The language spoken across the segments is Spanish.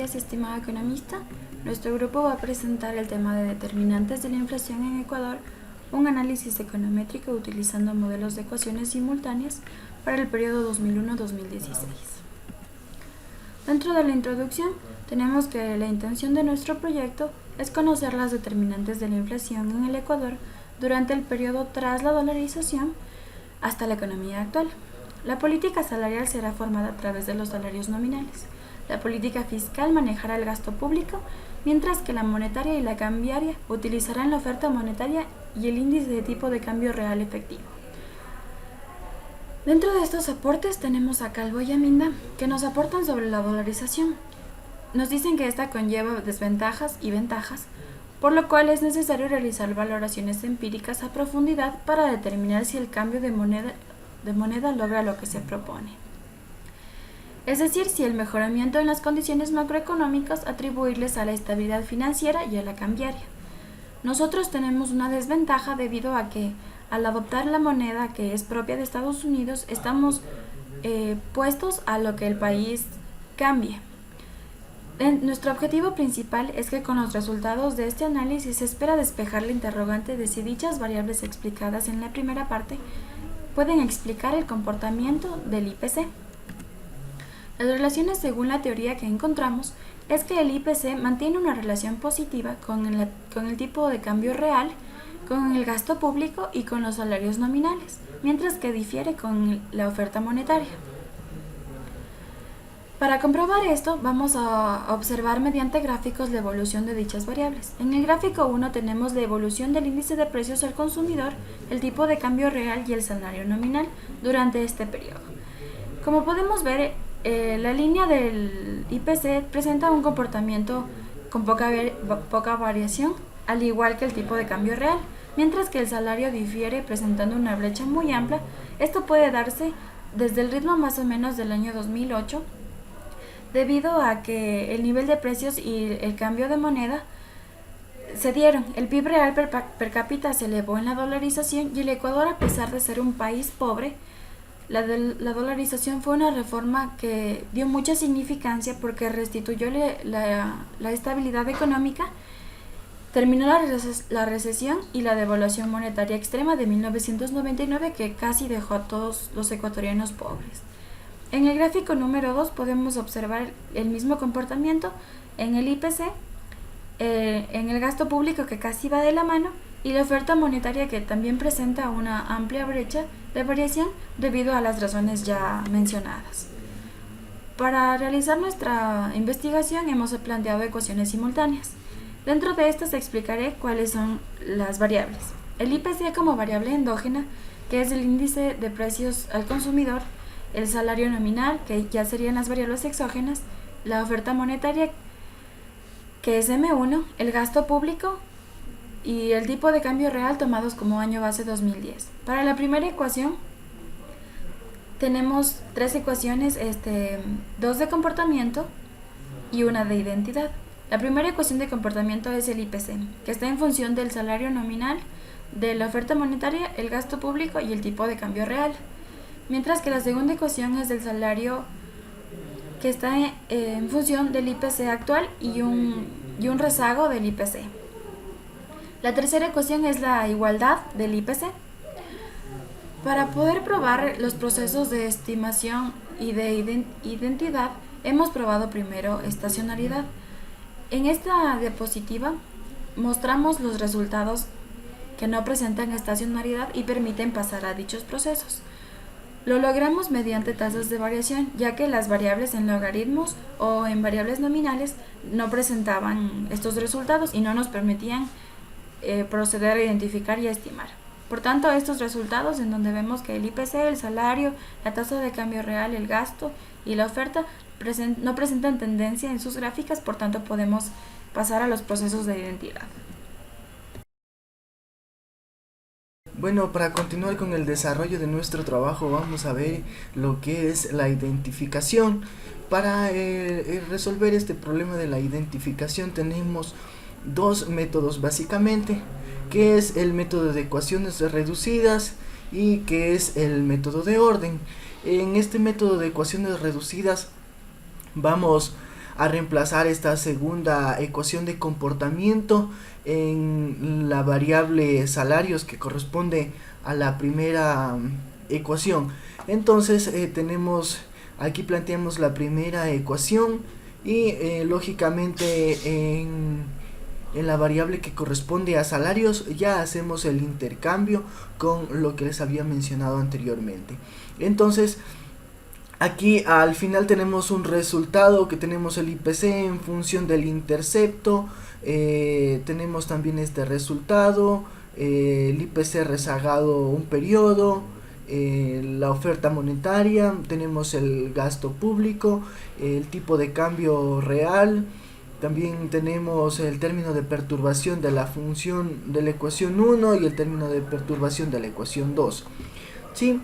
días, estimado economista. Nuestro grupo va a presentar el tema de determinantes de la inflación en Ecuador, un análisis econométrico utilizando modelos de ecuaciones simultáneas para el periodo 2001-2016. Dentro de la introducción, tenemos que la intención de nuestro proyecto es conocer las determinantes de la inflación en el Ecuador durante el periodo tras la dolarización hasta la economía actual. La política salarial será formada a través de los salarios nominales. La política fiscal manejará el gasto público, mientras que la monetaria y la cambiaria utilizarán la oferta monetaria y el índice de tipo de cambio real efectivo. Dentro de estos aportes tenemos a Calvo y a Minda, que nos aportan sobre la dolarización. Nos dicen que esta conlleva desventajas y ventajas, por lo cual es necesario realizar valoraciones empíricas a profundidad para determinar si el cambio de moneda logra lo que se propone. Es decir, si el mejoramiento en las condiciones macroeconómicas atribuirles a la estabilidad financiera y a la cambiaria. Nosotros tenemos una desventaja debido a que al adoptar la moneda que es propia de Estados Unidos estamos puestos a lo que el país cambie. Nuestro objetivo principal es que con los resultados de este análisis se espera despejar la interrogante de si dichas variables explicadas en la primera parte pueden explicar el comportamiento del IPC. Las relaciones según la teoría que encontramos es que el IPC mantiene una relación positiva con el tipo de cambio real, con el gasto público y con los salarios nominales, mientras que difiere con la oferta monetaria. Para comprobar esto, vamos a observar mediante gráficos la evolución de dichas variables. En el gráfico 1 tenemos la evolución del índice de precios al consumidor, el tipo de cambio real y el salario nominal durante este periodo. Como podemos ver, la línea del IPC presenta un comportamiento con poca variación, al igual que el tipo de cambio real, mientras que el salario difiere presentando una brecha muy amplia. Esto puede darse desde el ritmo más o menos del año 2008, debido a que el nivel de precios y el cambio de moneda se dieron. El PIB real per cápita se elevó en la dolarización y el Ecuador, a pesar de ser un país pobre, la dolarización fue una reforma que dio mucha significancia porque restituyó la estabilidad económica, terminó la recesión y la devaluación monetaria extrema de 1999 que casi dejó a todos los ecuatorianos pobres. En el gráfico número 2 podemos observar el mismo comportamiento en el IPC, en el gasto público que casi va de la mano y la oferta monetaria que también presenta una amplia brecha de variación debido a las razones ya mencionadas. Para realizar nuestra investigación hemos planteado ecuaciones simultáneas. Dentro de estas explicaré cuáles son las variables. El IPC como variable endógena, que es el índice de precios al consumidor, el salario nominal, que ya serían las variables exógenas, la oferta monetaria, que es M1, el gasto público y el tipo de cambio real tomados como año base 2010. Para la primera ecuación tenemos tres ecuaciones, dos de comportamiento y una de identidad. La primera ecuación de comportamiento es el IPC, que está en función del salario nominal, de la oferta monetaria, el gasto público y el tipo de cambio real. Mientras que la segunda ecuación es del salario, que está en función del IPC actual y un rezago del IPC. La tercera ecuación es la igualdad del IPC. Para poder probar los procesos de estimación y de identidad, hemos probado primero estacionalidad. En esta diapositiva mostramos los resultados que no presentan estacionalidad y permiten pasar a dichos procesos. Lo logramos mediante tasas de variación, ya que las variables en logaritmos o en variables nominales no presentaban estos resultados y no nos permitían proceder a identificar y a estimar. Por tanto, estos resultados, en donde vemos que el IPC, el salario, la tasa de cambio real, el gasto y la oferta no presentan tendencia en sus gráficas, por tanto podemos pasar a los procesos de identidad. Bueno, para continuar con el desarrollo de nuestro trabajo vamos a ver lo que es la identificación. Para resolver este problema de la identificación tenemos dos métodos básicamente, que es el método de ecuaciones reducidas y que es el método de orden. En este método de ecuaciones reducidas vamos a reemplazar esta segunda ecuación de comportamiento en la variable salarios que corresponde a la primera ecuación. Entonces aquí planteamos la primera ecuación y lógicamente en la variable que corresponde a salarios ya hacemos el intercambio con lo que les había mencionado anteriormente. Entonces aquí al final tenemos un resultado que tenemos el IPC en función del intercepto, tenemos también este resultado, el IPC rezagado un periodo, la oferta monetaria, tenemos el gasto público, el tipo de cambio real, también tenemos el término de perturbación de la función de la ecuación 1 y el término de perturbación de la ecuación 2. ¿Sí?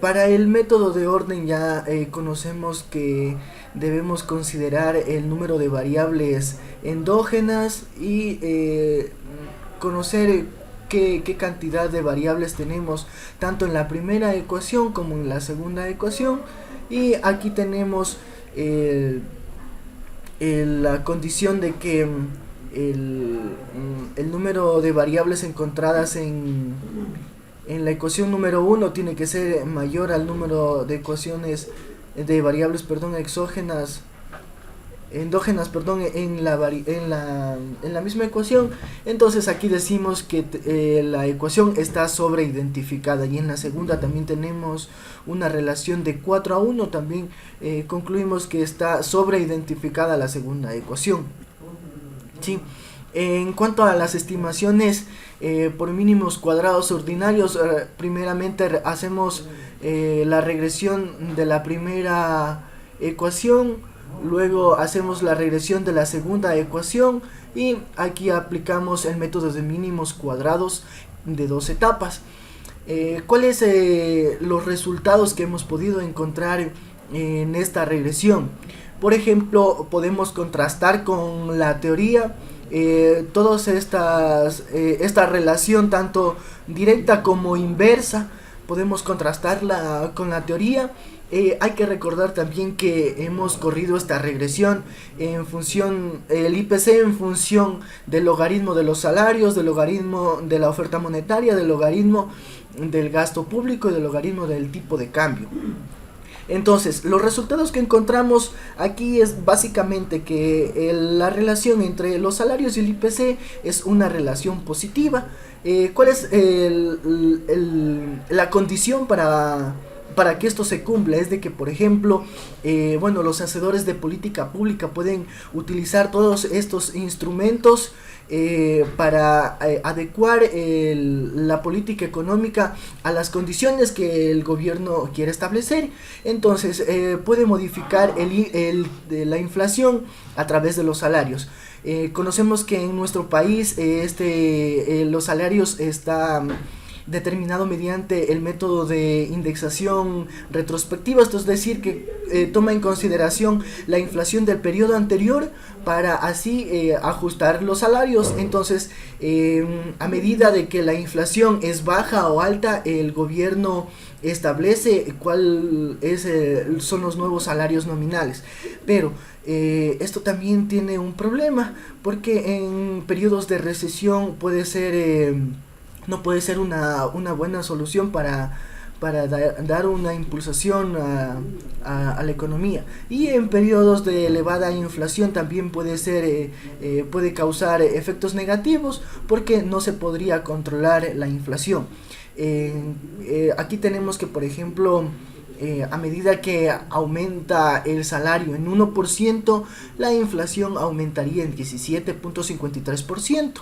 Para el método de orden ya conocemos que debemos considerar el número de variables endógenas y conocer qué cantidad de variables tenemos tanto en la primera ecuación como en la segunda ecuación. Y aquí tenemos la condición de que el número de variables encontradas en la ecuación número 1 tiene que ser mayor al número de ecuaciones de variables exógenas endógenas en la misma ecuación. Entonces aquí decimos que la ecuación está sobreidentificada, y en la segunda también tenemos una relación de 4:1, también concluimos que está sobreidentificada la segunda ecuación. ¿Sí? En cuanto a las estimaciones por mínimos cuadrados ordinarios, primeramente hacemos la regresión de la primera ecuación, luego hacemos la regresión de la segunda ecuación y aquí aplicamos el método de mínimos cuadrados de 2 etapas. ¿Cuáles los resultados que hemos podido encontrar en esta regresión? Por ejemplo, podemos contrastar con la teoría todas esta relación tanto directa como inversa, podemos contrastarla con la teoría. Hay que recordar también que hemos corrido esta regresión en función, el IPC en función del logaritmo de los salarios, del logaritmo de la oferta monetaria, del logaritmo del gasto público y del logaritmo del tipo de cambio. Entonces, los resultados que encontramos aquí es básicamente que la relación entre los salarios y el IPC es una relación positiva. ¿Cuál es la condición para que esto se cumpla? Es de que, por ejemplo, los hacedores de política pública pueden utilizar todos estos instrumentos para adecuar la política económica a las condiciones que el gobierno quiere establecer. Entonces puede modificar la inflación a través de los salarios. Conocemos que en nuestro país los salarios están determinado mediante el método de indexación retrospectiva, esto es decir, que toma en consideración la inflación del periodo anterior para así ajustar los salarios. Entonces, a medida de que la inflación es baja o alta, el gobierno establece cuáles son los nuevos salarios nominales. Pero esto también tiene un problema, porque en periodos de recesión no puede ser una buena solución para dar una impulsación a la economía. Y en periodos de elevada inflación también puede causar efectos negativos, porque no se podría controlar la inflación. Aquí tenemos que, por ejemplo, a medida que aumenta el salario en 1%, la inflación aumentaría en 17.53%.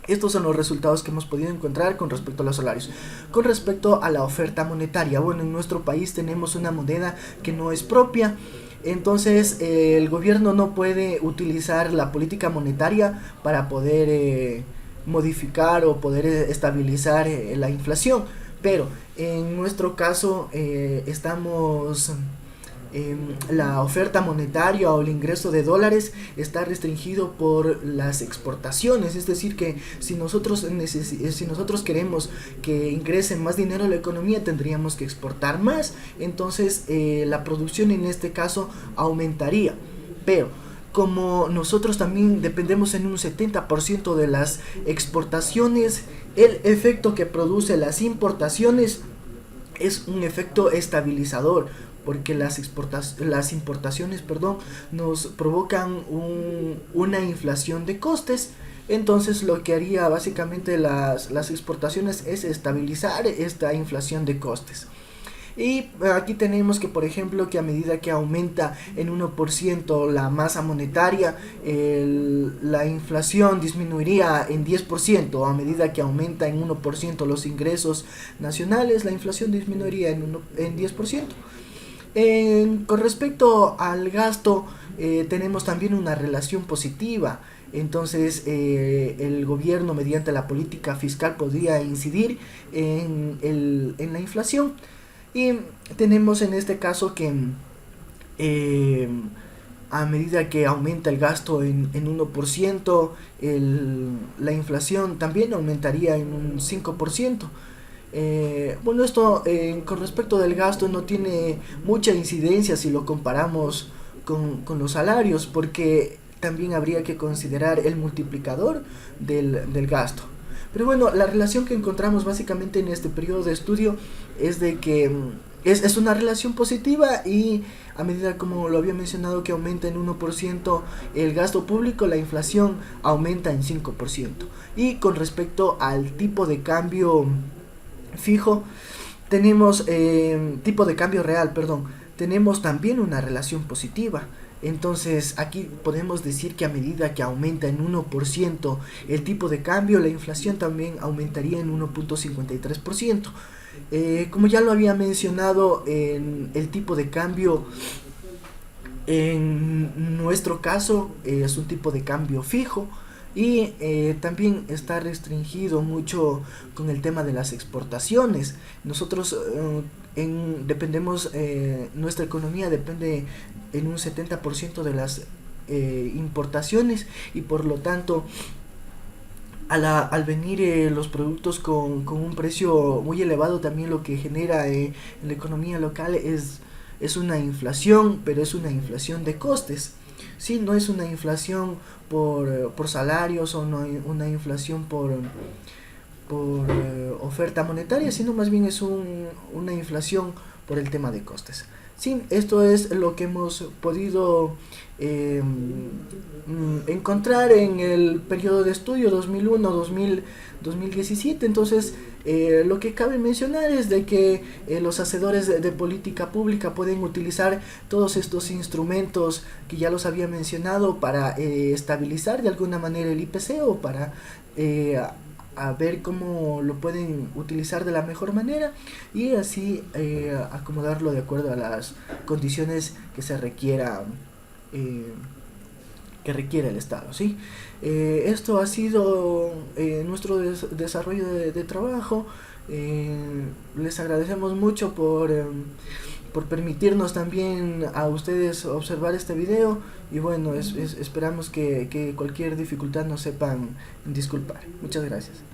Estos son los resultados que hemos podido encontrar con respecto a los salarios. Con respecto a la oferta monetaria, en nuestro país tenemos una moneda que no es propia. Entonces el gobierno no puede utilizar la política monetaria para poder modificar o poder estabilizar la inflación. Pero en nuestro caso estamos la oferta monetaria o el ingreso de dólares está restringido por las exportaciones, es decir que si nosotros queremos que ingrese más dinero a la economía tendríamos que exportar más, entonces la producción en este caso aumentaría, pero como nosotros también dependemos en un 70% de las exportaciones, el efecto que produce las importaciones es un efecto estabilizador, porque las importaciones, nos provocan una inflación de costes. Entonces lo que haría básicamente las exportaciones es estabilizar esta inflación de costes. Y aquí tenemos que, por ejemplo, que a medida que aumenta en 1% la masa monetaria, la inflación disminuiría en 10%. A medida que aumenta en 1% los ingresos nacionales, la inflación disminuiría en 10%. Con respecto al gasto, tenemos también una relación positiva. Entonces el gobierno mediante la política fiscal podría incidir en la inflación. Y tenemos en este caso que a medida que aumenta el gasto en 1%, la inflación también aumentaría en un 5%. Bueno, esto con respecto del gasto no tiene mucha incidencia si lo comparamos con los salarios, porque también habría que considerar el multiplicador del gasto. Pero bueno, la relación que encontramos básicamente en este periodo de estudio es de que es una relación positiva, y a medida, como lo había mencionado, que aumenta en 1% el gasto público, la inflación aumenta en 5%. Y con respecto al tipo de cambio fijo, tenemos tipo de cambio real, tenemos también una relación positiva. Entonces aquí podemos decir que a medida que aumenta en 1% el tipo de cambio, la inflación también aumentaría en 1.53%. Como ya lo había mencionado, en el tipo de cambio en nuestro caso es un tipo de cambio fijo, y también está restringido mucho con el tema de las exportaciones. Nosotros dependemos, nuestra economía depende en un 70% de las importaciones, y por lo tanto al venir los productos con un precio muy elevado, también lo que genera en la economía local es una inflación, pero es una inflación de costes. Sí, no es una inflación por salarios, o no una inflación por oferta monetaria, sino más bien es una inflación por el tema de costes. Sí, esto es lo que hemos podido encontrar en el periodo de estudio 2001-2017. Entonces, lo que cabe mencionar es de que los hacedores de política pública pueden utilizar todos estos instrumentos que ya los había mencionado para estabilizar de alguna manera el IPC, o para a ver cómo lo pueden utilizar de la mejor manera, y así acomodarlo de acuerdo a las condiciones que se requiera, que requiere el Estado, ¿sí? Esto ha sido nuestro desarrollo de trabajo. Les agradecemos mucho por permitirnos también a ustedes observar este video, y bueno, esperamos que cualquier dificultad nos sepan disculpar. Muchas gracias.